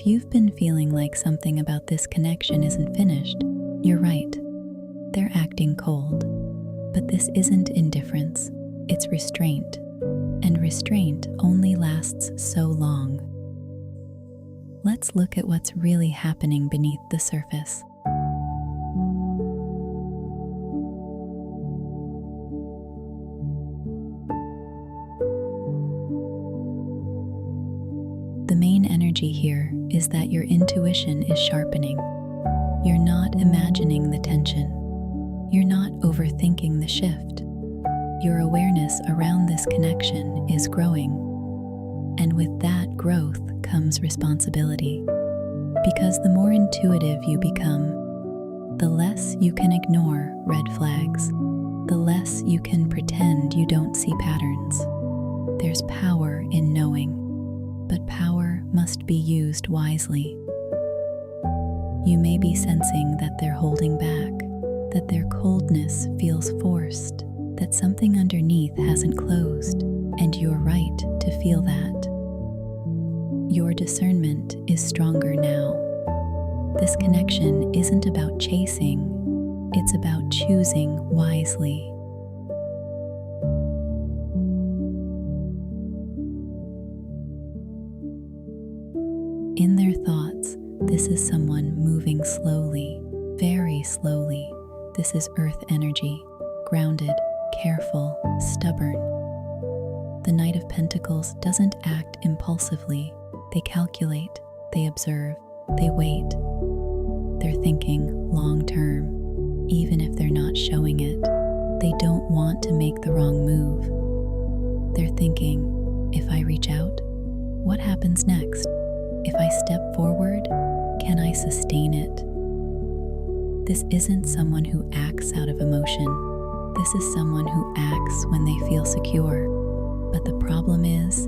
If you've been feeling like something about this connection isn't finished, you're right. They're acting cold. But this isn't indifference, it's restraint. And restraint only lasts so long. Let's look at what's really happening beneath the surface. The main energy here is that your intuition is sharpening. You're not imagining the tension. You're not overthinking the shift. Your awareness around this connection is growing. And with that growth comes responsibility. Because the more intuitive you become, the less you can ignore red flags, the less you can pretend you don't see patterns. There's power in knowing, but power must be used wisely. You may be sensing that they're holding back, that their coldness feels forced, that something underneath hasn't closed, and you're right to feel that. Your discernment is stronger now. This connection isn't about chasing, it's about choosing wisely. In their thoughts, this is someone moving slowly, very slowly. This is earth energy, grounded, careful, stubborn. The Knight of Pentacles doesn't act impulsively. They calculate, they observe, they wait. They're thinking long term, even if they're not showing it. They don't want to make the wrong move. They're thinking, if I reach out, what happens next? If I step forward, can I sustain it? This isn't someone who acts out of emotion. This is someone who acts when they feel secure. But the problem is,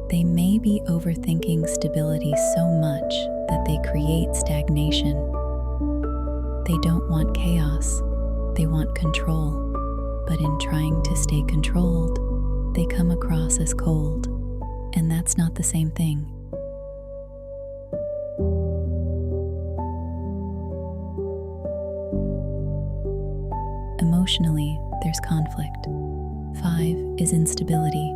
they may be overthinking stability so much that they create stagnation. They don't want chaos, they want control. But in trying to stay controlled, they come across as cold. And that's not the same thing. Emotionally, there's conflict. 5 is instability,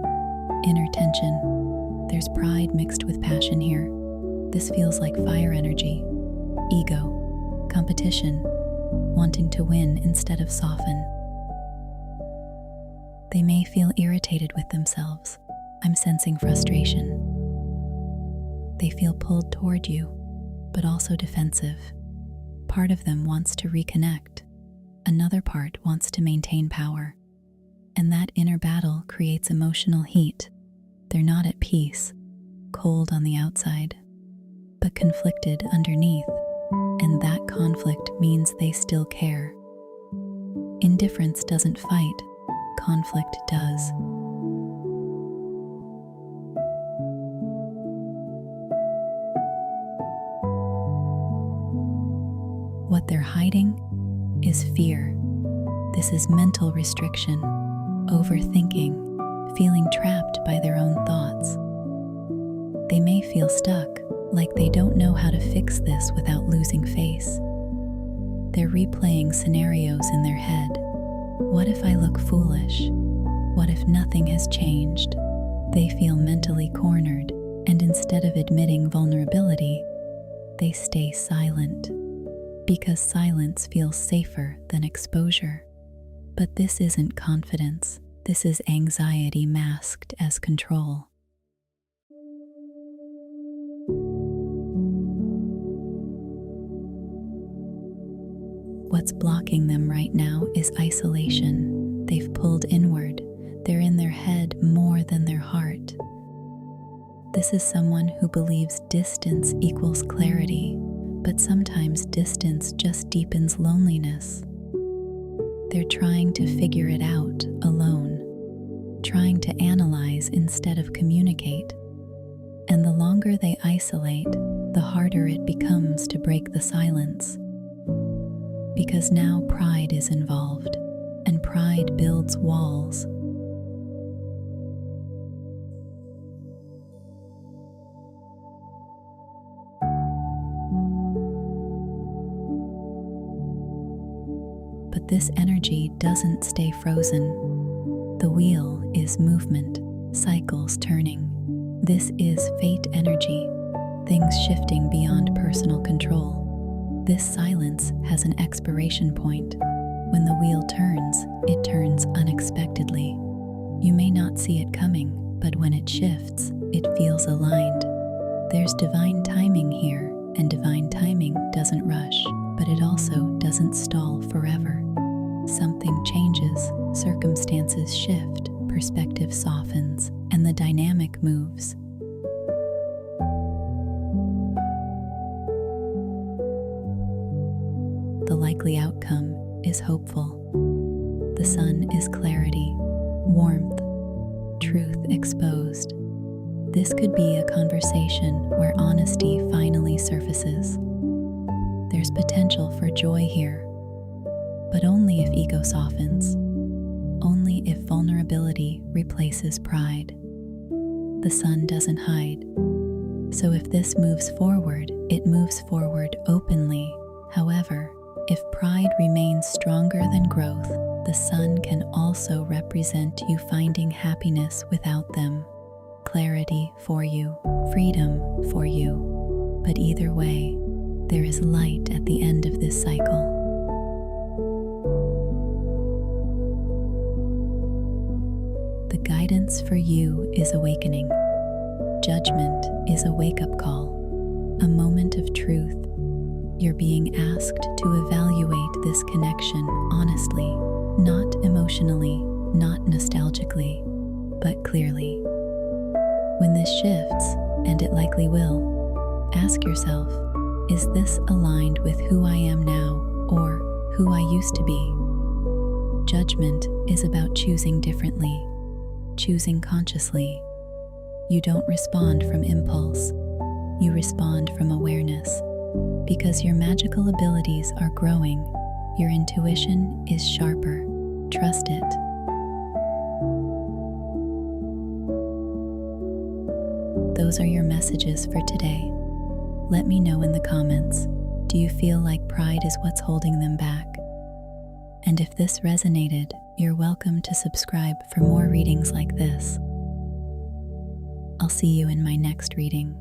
inner tension. There's pride mixed with passion here. This feels like fire energy, ego, competition, wanting to win instead of soften. They may feel irritated with themselves. I'm sensing frustration. They feel pulled toward you, but also defensive. Part of them wants to reconnect. Another part wants to maintain power. And that inner battle creates emotional heat. They're not at peace, cold on the outside, but conflicted underneath. And that conflict means they still care. Indifference doesn't fight, conflict does. What they're hiding is fear. This is mental restriction, overthinking, feeling trapped by their own thoughts. They may feel stuck, like they don't know how to fix this without losing face. They're replaying scenarios in their head. What if I look foolish? What if nothing has changed? They feel mentally cornered, and instead of admitting vulnerability, they stay silent. Because silence feels safer than exposure. But this isn't confidence. This is anxiety masked as control. What's blocking them right now is isolation. They've pulled inward. They're in their head more than their heart. This is someone who believes distance equals clarity. But sometimes distance just deepens loneliness. They're trying to figure it out alone, trying to analyze instead of communicate. And the longer they isolate, the harder it becomes to break the silence. Because now pride is involved, and pride builds walls. But this energy doesn't stay frozen. The wheel is movement, cycles turning. This is fate energy, things shifting beyond personal control. This silence has an expiration point. When the wheel turns, it turns unexpectedly. You may not see it coming, but when it shifts, it feels aligned. There's divine timing here, and divine timing doesn't rush, but it also doesn't stall forever. Something changes, circumstances shift, perspective softens, and the dynamic moves. The likely outcome is hopeful. The sun is clarity, warmth, truth exposed. This could be a conversation where honesty finally surfaces. There's potential for joy here, but only if ego softens, only if vulnerability replaces pride. The sun doesn't hide, so if this moves forward, it moves forward openly. However, if pride remains stronger than growth, the sun can also represent you finding happiness without them. Clarity for you, freedom for you. But either way, there is light at the end of this cycle. The guidance for you is awakening. Judgment is a wake-up call, a moment of truth. You're being asked to evaluate this connection honestly, not emotionally, not nostalgically, but clearly. When this shifts, and it likely will, ask yourself, is this aligned with who I am now or who I used to be? Judgment is about choosing differently, choosing consciously. You don't respond from impulse, you respond from awareness. Because your magical abilities are growing, your intuition is sharper. Trust it. Those are your messages for today. Let me know in the comments. Do you feel like pride is what's holding them back? And if this resonated, you're welcome to subscribe for more readings like this. I'll see you in my next reading.